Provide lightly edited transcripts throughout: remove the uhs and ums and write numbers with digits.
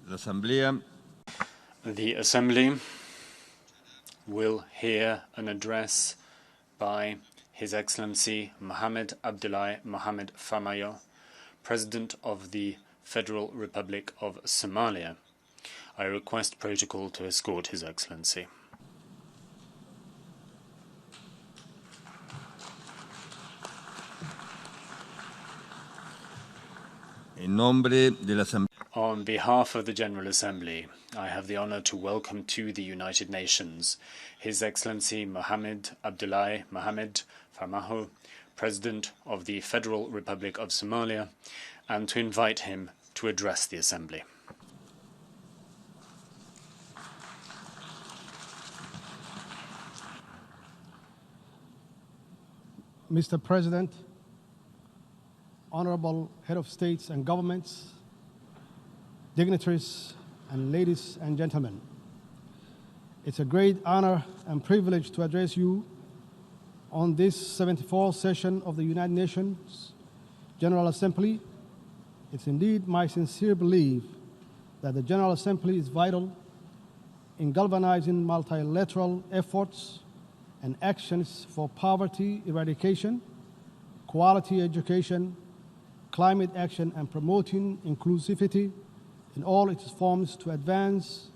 The Assembly will hear an address by His Excellency Mohamed Abdullahi Mohamed Farmajo, President of the Federal Republic of Somalia. I request protocol to escort His Excellency. On behalf of the General Assembly, I have the honor to welcome to the United Nations His Excellency Mohamed Abdullahi Mohamed Farmajo, President of the Federal Republic of Somalia, and to invite him to address the Assembly. Mr. President, Honorable Head of States and Governments, dignitaries, and ladies and gentlemen, it's a great honor and privilege to address you on this 74th session of the United Nations General Assembly. It's indeed my sincere belief that the General Assembly is vital in galvanizing multilateral efforts and actions for poverty eradication, quality education, climate action, and promoting inclusivity in all its forms to advance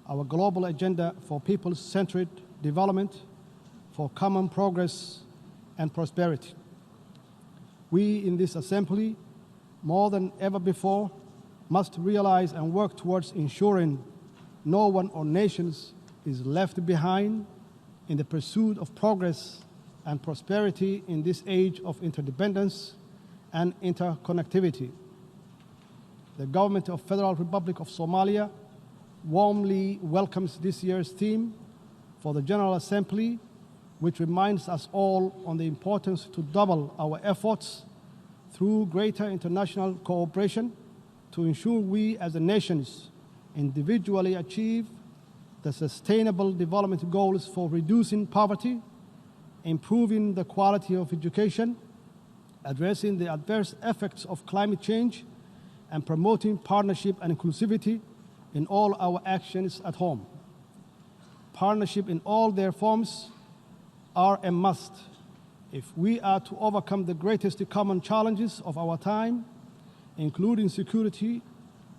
our global agenda for people-centered development, for common progress and prosperity. We in this Assembly, more than ever before, must realize and work towards ensuring no one or nations is left behind in the pursuit of progress and prosperity in this age of interdependence and interconnectivity. The Government of Federal Republic of Somalia warmly welcomes this year's theme for the General Assembly, which reminds us all on the importance to double our efforts through greater international cooperation to ensure we as a nations individually achieve the sustainable development goals for reducing poverty, improving the quality of education, addressing the adverse effects of climate change, and promoting partnership and inclusivity in all our actions at home. Partnership in all their forms are a must if we are to overcome the greatest common challenges of our time, including security,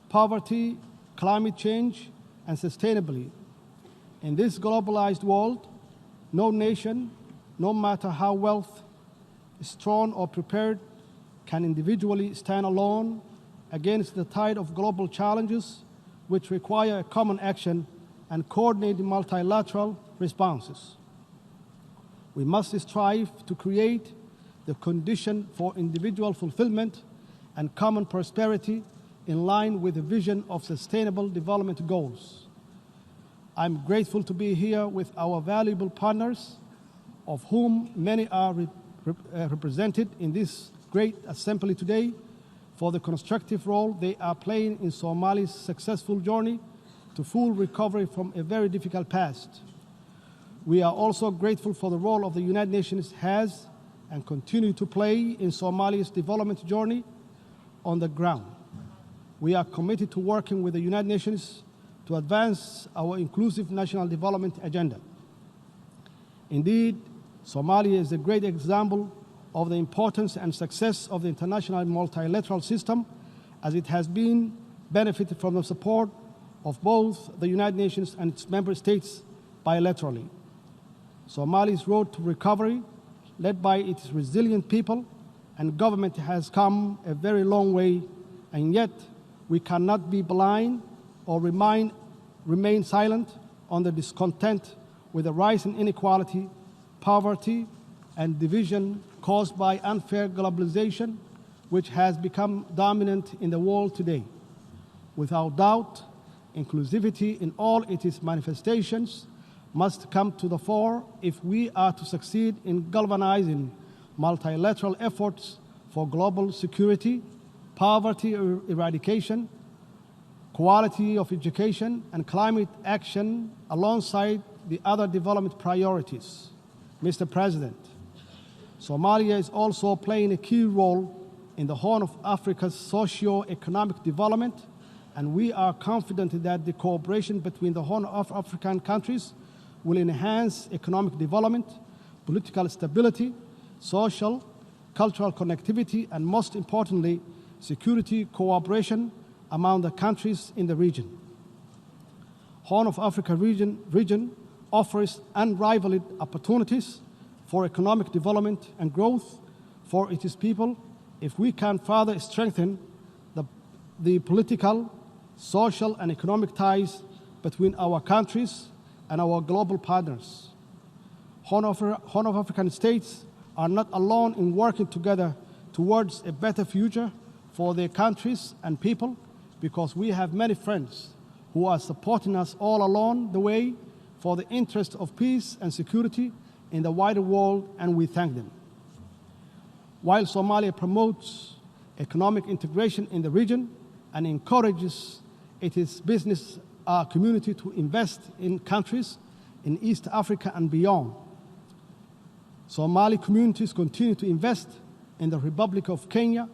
poverty, climate change, and sustainability. In this globalized world, no nation, no matter how strong or prepared, can individually stand alone against the tide of global challenges which require common action and coordinated multilateral responses. We must strive to create the condition for individual fulfillment and common prosperity in line with the vision of sustainable development goals. I'm grateful to be here with our valuable partners, of whom many are represented in this great assembly today, for the constructive role they are playing in Somalia's successful journey to full recovery from a very difficult past. We are also grateful for the role of the United Nations has and continue to play in Somalia's development journey on the ground. We are committed to working with the United Nations to advance our inclusive national development agenda. Indeed, Somalia is a great example of the importance and success of the international multilateral system, as it has been benefited from the support of both the United Nations and its member states bilaterally. Somalia's road to recovery, led by its resilient people and government, has come a very long way, and yet we cannot be blind or remain silent on the discontent with the rise in inequality, poverty, and division caused by unfair globalization, which has become dominant in the world today. Without doubt, inclusivity in all its manifestations must come to the fore if we are to succeed in galvanizing multilateral efforts for global security, poverty eradication, quality of education, and climate action alongside the other development priorities. Mr. President, Somalia is also playing a key role in the Horn of Africa's socio-economic development and we are confident that the cooperation between the Horn of African countries will enhance economic development, political stability, social, cultural connectivity, and most importantly, security cooperation among the countries in the region. Horn of Africa region offers unrivaled opportunities for economic development and growth for its people if we can further strengthen the political, social, and economic ties between our countries and our global partners. Horn of African states are not alone in working together towards a better future for their countries and people, because we have many friends who are supporting us all along the way for the interest of peace and security in the wider world, and we thank them. While Somalia promotes economic integration in the region and encourages its business community to invest in countries in East Africa and beyond, Somali communities continue to invest in the Republic of Kenya,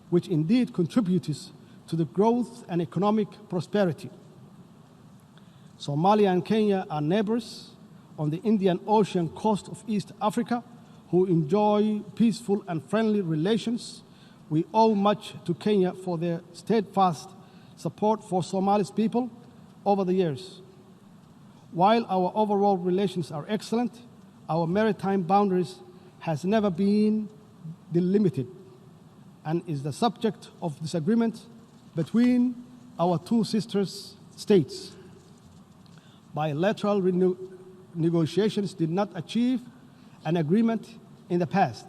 which indeed contributes to the growth and economic prosperity. Somalia and Kenya are neighbors on the Indian Ocean coast of East Africa who enjoy peaceful and friendly relations. We owe much to Kenya for their steadfast support for Somali's people over the years. While our overall relations are excellent, our maritime boundaries has never been delimited and is the subject of disagreement between our two sister states. Bilateral negotiations did not achieve an agreement in the past.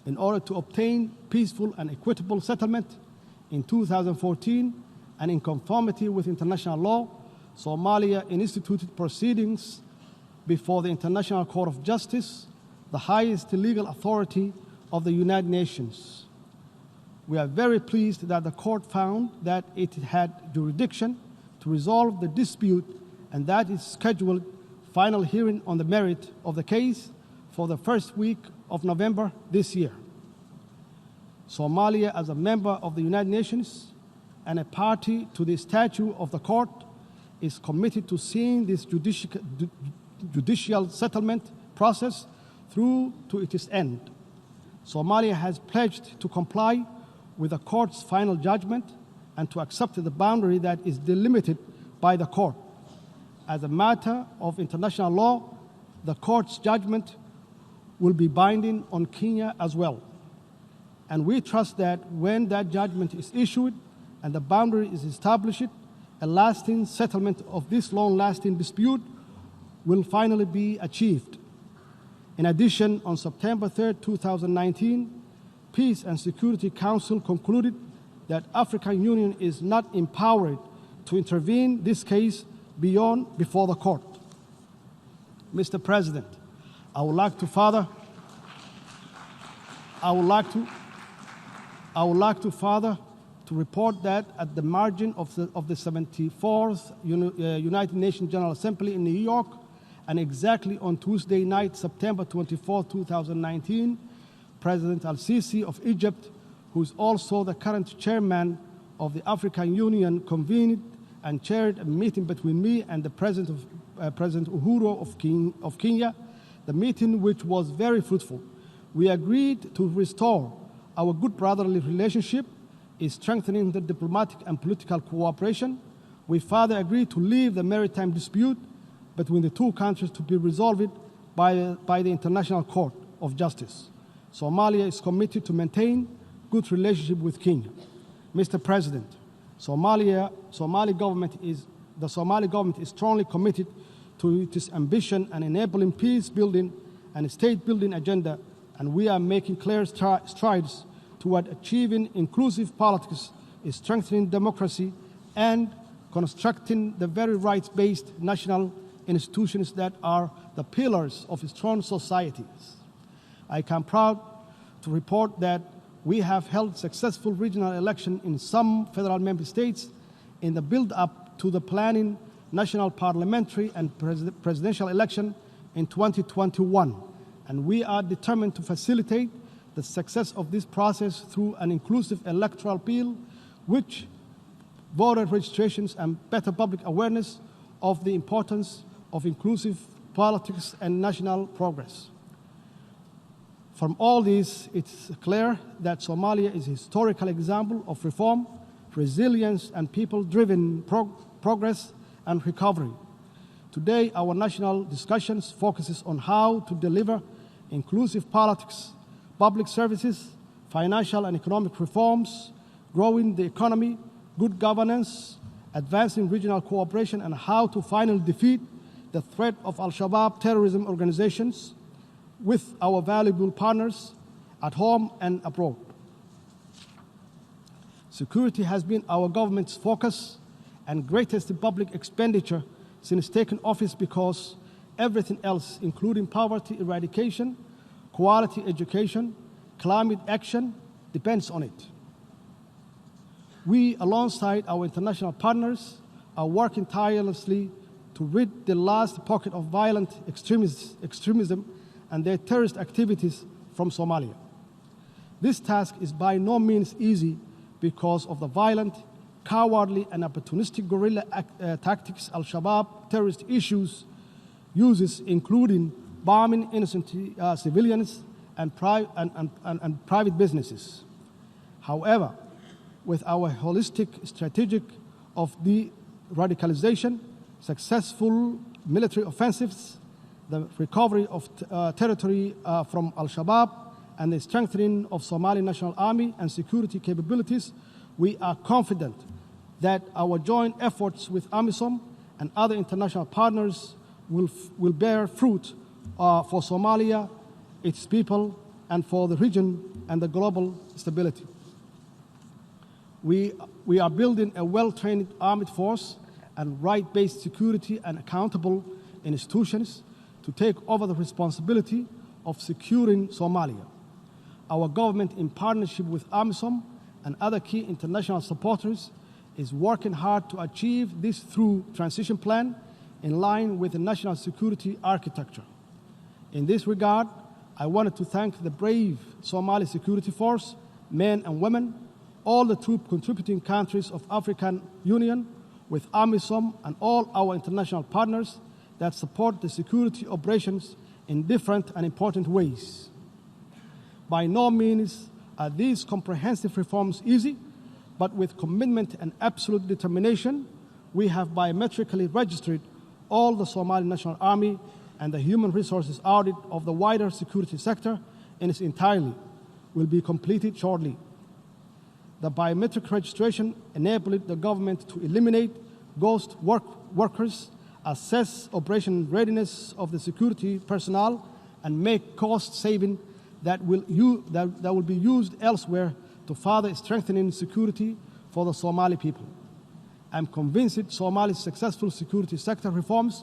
In order to obtain peaceful and equitable settlement in 2014 and in conformity with international law, Somalia instituted proceedings before the International Court of Justice, the highest legal authority of the United Nations. We are very pleased that the court found that it had jurisdiction to resolve the dispute and that it scheduled final hearing on the merit of the case for the first week of November this year. Somalia, as a member of the United Nations and a party to the statute of the court, is committed to seeing this judicial settlement process through to its end. Somalia has pledged to comply with the court's final judgment and to accept the boundary that is delimited by the court. As a matter of international law, the court's judgment will be binding on Kenya as well. And we trust that when that judgment is issued and the boundary is established, a lasting settlement of this long-lasting dispute will finally be achieved. In addition, on September 3, 2019, Peace and Security Council concluded that African Union is not empowered to intervene this case before the court. Mr. President, I would like to report that at the margin of the 74th United Nations General Assembly in New York, and exactly on Tuesday night, September 24, 2019, President Al-Sisi of Egypt, who is also the current chairman of the African Union, convened and chaired a meeting between me and the President Uhuru of Kenya, the meeting which was very fruitful. We agreed to restore our good brotherly relationship, is strengthening the diplomatic and political cooperation. We further agreed to leave the maritime dispute between the two countries to be resolved by the International Court of Justice. Somalia is committed to maintain good relationship with Kenya. Mr. President, the Somali government is strongly committed to its ambition and enabling peace building and state building agenda, and we are making clear strides toward achieving inclusive politics, strengthening democracy, and constructing the very rights-based national institutions that are the pillars of strong societies. I am proud to report that we have held successful regional elections in some federal member states in the build-up to the planning national parliamentary and presidential election in 2021, and we are determined to facilitate the success of this process through an inclusive electoral bill which voter registrations, and better public awareness of the importance of inclusive politics and national progress. From all this, it's clear that Somalia is a historical example of reform, resilience, and people-driven progress and recovery. Today, our national discussions focuses on how to deliver inclusive politics, public services, financial and economic reforms, growing the economy, good governance, advancing regional cooperation, and how to finally defeat the threat of Al-Shabaab terrorism organizations with our valuable partners at home and abroad. Security has been our government's focus and greatest public expenditure since taking office because everything else, including poverty eradication, quality education, climate action, depends on it. We, alongside our international partners, are working tirelessly to rid the last pocket of violent extremism and their terrorist activities from Somalia. This task is by no means easy because of the violent, cowardly, and opportunistic guerrilla tactics Al-Shabaab terrorist uses, including bombing innocent civilians and private businesses. However, with our holistic strategy of de-radicalization, successful military offensives, the recovery of territory from Al-Shabaab, and the strengthening of Somali National Army and security capabilities, we are confident that our joint efforts with AMISOM and other international partners will bear fruit for Somalia, its people, and for the region and the global stability. We are building a well-trained armed force and right-based security and accountable institutions to take over the responsibility of securing Somalia. Our government, in partnership with AMISOM and other key international supporters, is working hard to achieve this through transition plan in line with the national security architecture. In this regard, I wanted to thank the brave Somali security force, men and women, all the troop contributing countries of African Union, with AMISOM and all our international partners that support the security operations in different and important ways. By no means are these comprehensive reforms easy, but with commitment and absolute determination, we have biometrically registered all the Somali National Army, and the human resources audit of the wider security sector in its entirety will be completed shortly. The biometric registration enabled the government to eliminate ghost workers, assess operation readiness of the security personnel, and make cost saving that will be used elsewhere to further strengthening security for the Somali people. I'm convinced Somalia's successful security sector reforms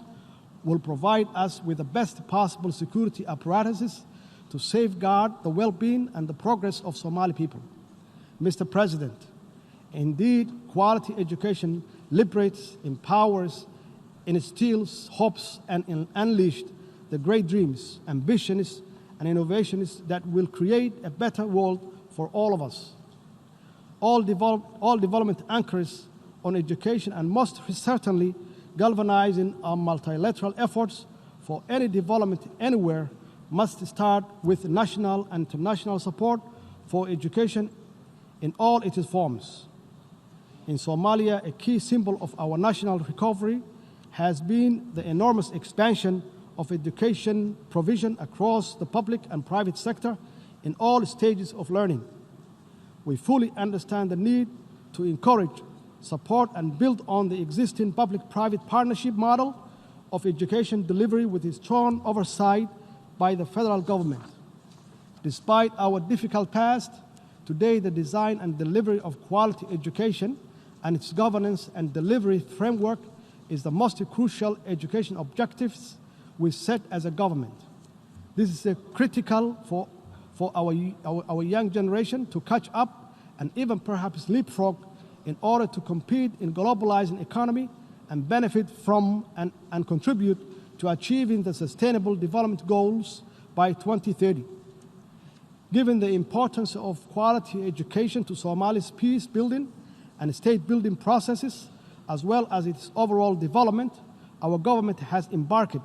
will provide us with the best possible security apparatuses to safeguard the well-being and the progress of Somali people. Mr. President, indeed, quality education liberates, empowers, instills hopes, and unleashes the great dreams, ambitions, and innovations that will create a better world for all of us. All development anchors on education and most certainly galvanizing our multilateral efforts for any development anywhere must start with national and international support for education in all its forms. In Somalia, a key symbol of our national recovery has been the enormous expansion of education provision across the public and private sector in all stages of learning. We fully understand the need to encourage, support, and build on the existing public-private partnership model of education delivery with strong oversight by the federal government. Despite our difficult past, today the design and delivery of quality education and its governance and delivery framework is the most crucial education objectives we set as a government. This is critical for our young generation to catch up and even perhaps leapfrog in order to compete in globalizing economy and benefit from and contribute to achieving the Sustainable Development Goals by 2030. Given the importance of quality education to Somalia's peace building and state-building processes, as well as its overall development, our government has embarked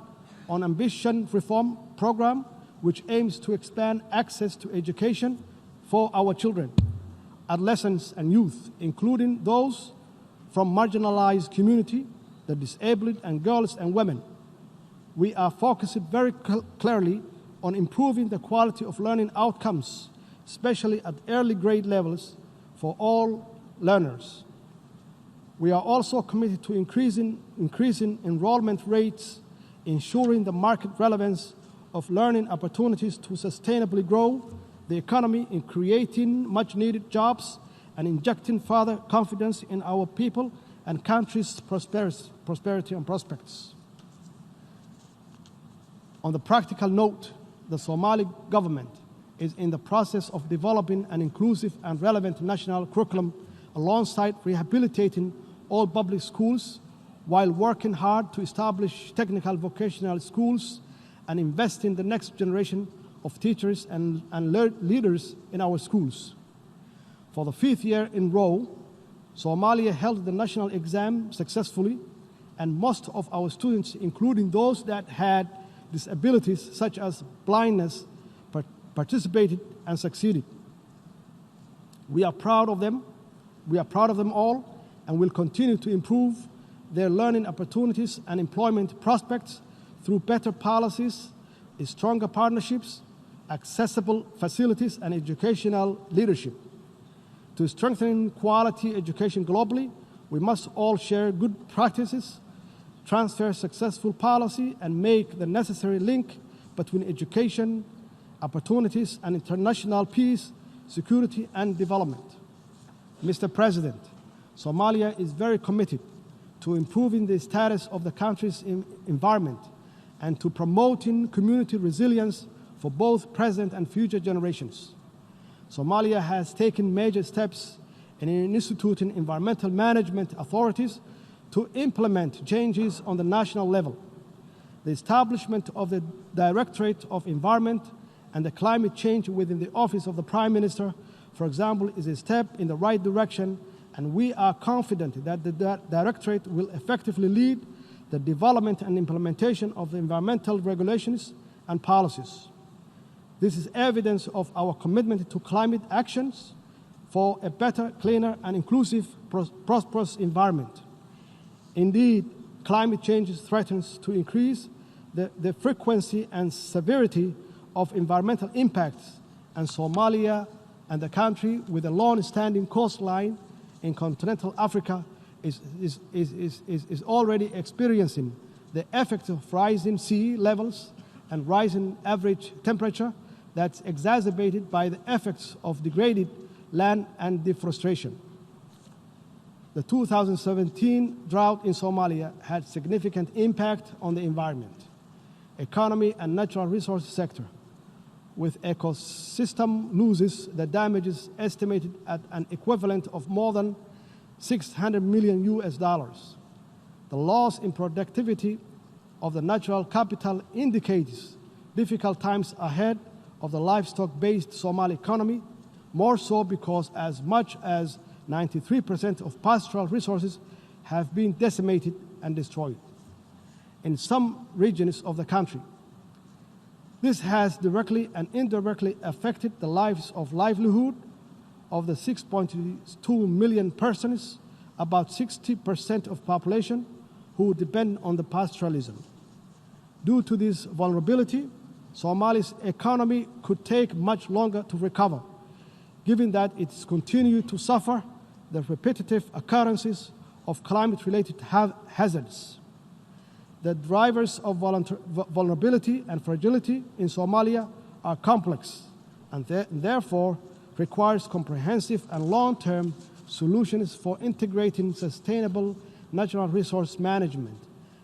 on an ambitious reform program which aims to expand access to education for our children, adolescents, and youth, including those from marginalized communities, the disabled, and girls and women. We are focused very clearly on improving the quality of learning outcomes, especially at early grade levels for all learners. We are also committed to increasing enrollment rates, ensuring the market relevance of learning opportunities to sustainably grow the economy in creating much-needed jobs and injecting further confidence in our people and country's prosperity and prospects. On the practical note, the Somali government is in the process of developing an inclusive and relevant national curriculum alongside rehabilitating all public schools while working hard to establish technical vocational schools and invest in the next generation of teachers and leaders in our schools. For the 5th year in a row, Somalia held the national exam successfully, and most of our students, including those that had disabilities such as blindness, participated and succeeded. We are proud of them. We are proud of them all, and will continue to improve their learning opportunities and employment prospects through better policies, stronger partnerships, accessible facilities, and educational leadership. To strengthen quality education globally, we must all share good practices, transfer successful policy, and make the necessary link between education, opportunities, and international peace, security, and development. Mr. President, Somalia is very committed to improving the status of the country's environment and to promoting community resilience for both present and future generations. Somalia has taken major steps in instituting environmental management authorities to implement changes on the national level. The establishment of the Directorate of Environment and the Climate Change within the Office of the Prime Minister, for example, is a step in the right direction, and we are confident that the Directorate will effectively lead the development and implementation of the environmental regulations and policies. This is evidence of our commitment to climate actions for a better, cleaner, and inclusive, prosperous environment. Indeed, climate change threatens to increase the frequency and severity of environmental impacts, and Somalia and the country with a long-standing coastline in continental Africa is already experiencing the effects of rising sea levels and rising average temperature that's exacerbated by the effects of degraded land and deforestation. The 2017 drought in Somalia had significant impact on the environment, economy, and natural resource sector, with ecosystem losses that damages estimated at an equivalent of more than $600 million. The loss in productivity of the natural capital indicates difficult times ahead of the livestock-based Somali economy, more so because as much as 93% of pastoral resources have been decimated and destroyed in some regions of the country. This has directly and indirectly affected the livelihood of the 6.2 million persons, about 60% of population, who depend on the pastoralism. Due to this vulnerability, Somalia's economy could take much longer to recover, given that it's continued to suffer the repetitive occurrences of climate-related hazards. The drivers of vulnerability and fragility in Somalia are complex and therefore requires comprehensive and long-term solutions for integrating sustainable natural resource management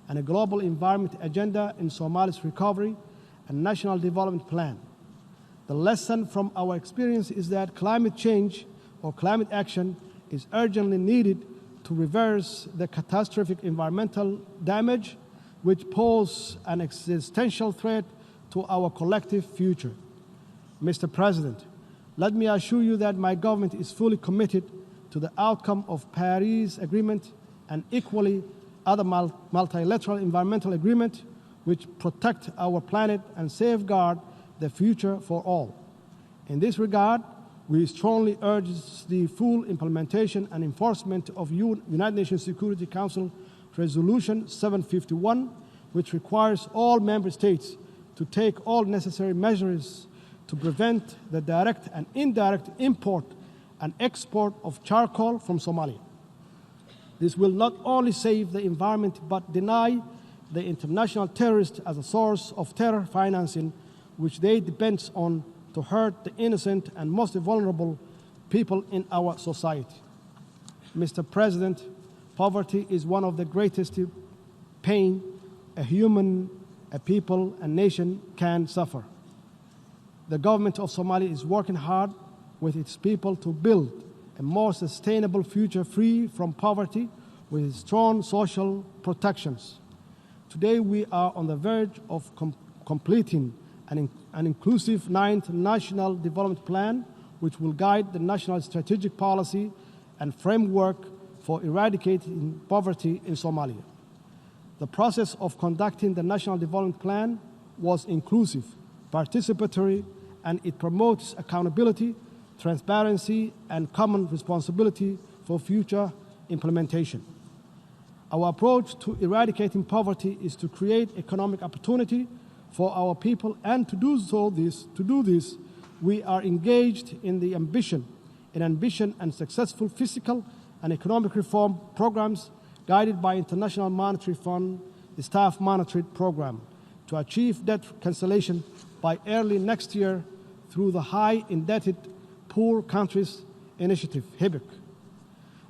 and a global environment agenda in Somalia's recovery and national development plan. The lesson from our experience is that climate change or climate action is urgently needed to reverse the catastrophic environmental damage which pose an existential threat to our collective future. Mr. President, let me assure you that my government is fully committed to the outcome of Paris Agreement and equally other multilateral environmental agreements which protect our planet and safeguard the future for all. In this regard, we strongly urge the full implementation and enforcement of United Nations Security Council Resolution 751, which requires all member states to take all necessary measures to prevent the direct and indirect import and export of charcoal from Somalia. This will not only save the environment but deny the international terrorists as a source of terror financing, which they depend on to hurt the innocent and most vulnerable people in our society. Mr. President, poverty is one of the greatest pain a human, a people, a nation can suffer. The government of Somalia is working hard with its people to build a more sustainable future free from poverty with strong social protections. Today we are on the verge of completing an inclusive 9th National Development Plan, which will guide the national strategic policy and framework for eradicating poverty in Somalia. The process of conducting the National Development Plan was inclusive, participatory, and it promotes accountability, transparency, and common responsibility for future implementation. Our approach to eradicating poverty is to create economic opportunity for our people, and to do this, we are engaged in the ambitious and successful fiscal and economic reform programs guided by International Monetary Fund, the Staff Monetary Program, to achieve debt cancellation by early next year through the High Indebted Poor Countries Initiative, HIBIC.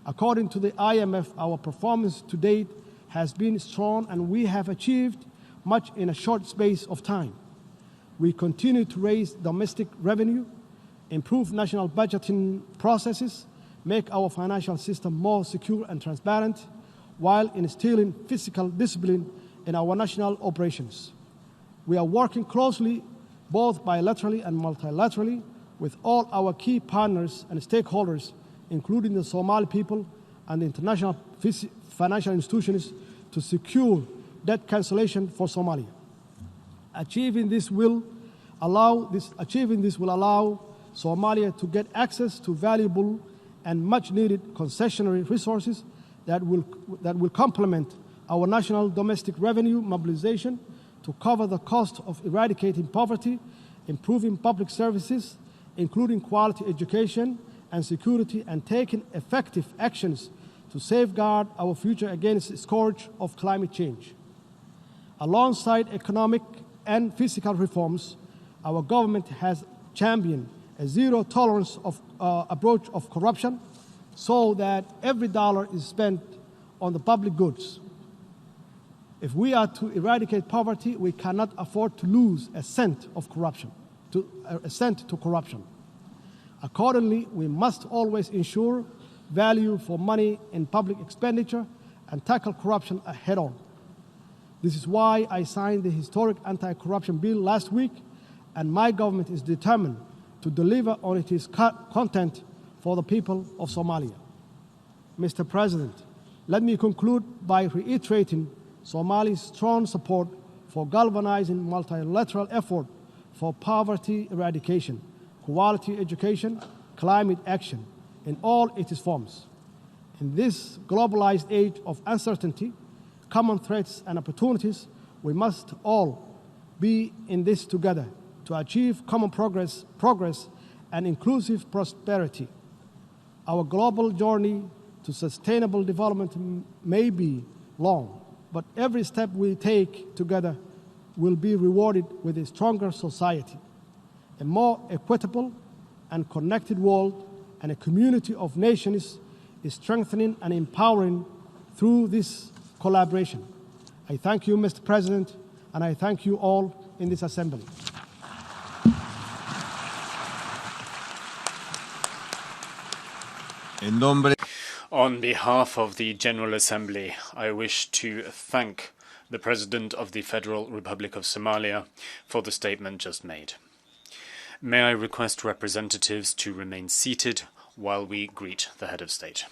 According to the IMF, our performance to date has been strong and we have achieved much in a short space of time. We continue to raise domestic revenue, improve national budgeting processes, make our financial system more secure and transparent, while instilling fiscal discipline in our national operations. We are working closely, both bilaterally and multilaterally, with all our key partners and stakeholders, including the Somali people and the international financial institutions, to secure debt cancellation for Somalia. Achieving this will allow Somalia to get access to valuable and much-needed concessionary resources that will complement our national domestic revenue mobilization to cover the cost of eradicating poverty, improving public services, including quality education and security, and taking effective actions to safeguard our future against the scourge of climate change. Alongside economic and fiscal reforms, our government has championed a zero-tolerance approach of corruption so that every dollar is spent on the public goods. If we are to eradicate poverty, we cannot afford to lose a cent to corruption. Accordingly, we must always ensure value for money in public expenditure and tackle corruption head-on. This is why I signed the historic anti-corruption bill last week, and my government is determined to deliver on its content for the people of Somalia. Mr. President, let me conclude by reiterating Somalia's strong support for galvanizing multilateral effort for poverty eradication, quality education, climate action in all its forms. In this globalized age of uncertainty, common threats and opportunities, we must all be in this together to achieve common progress and inclusive prosperity. Our global journey to sustainable development may be long, but every step we take together will be rewarded with a stronger society, a more equitable and connected world, and a community of nations is strengthening and empowering through this collaboration. I thank you, Mr. President, and I thank you all in this assembly. On behalf of the General Assembly, I wish to thank the President of the Federal Republic of Somalia for the statement just made. May I request representatives to remain seated while we greet the head of state.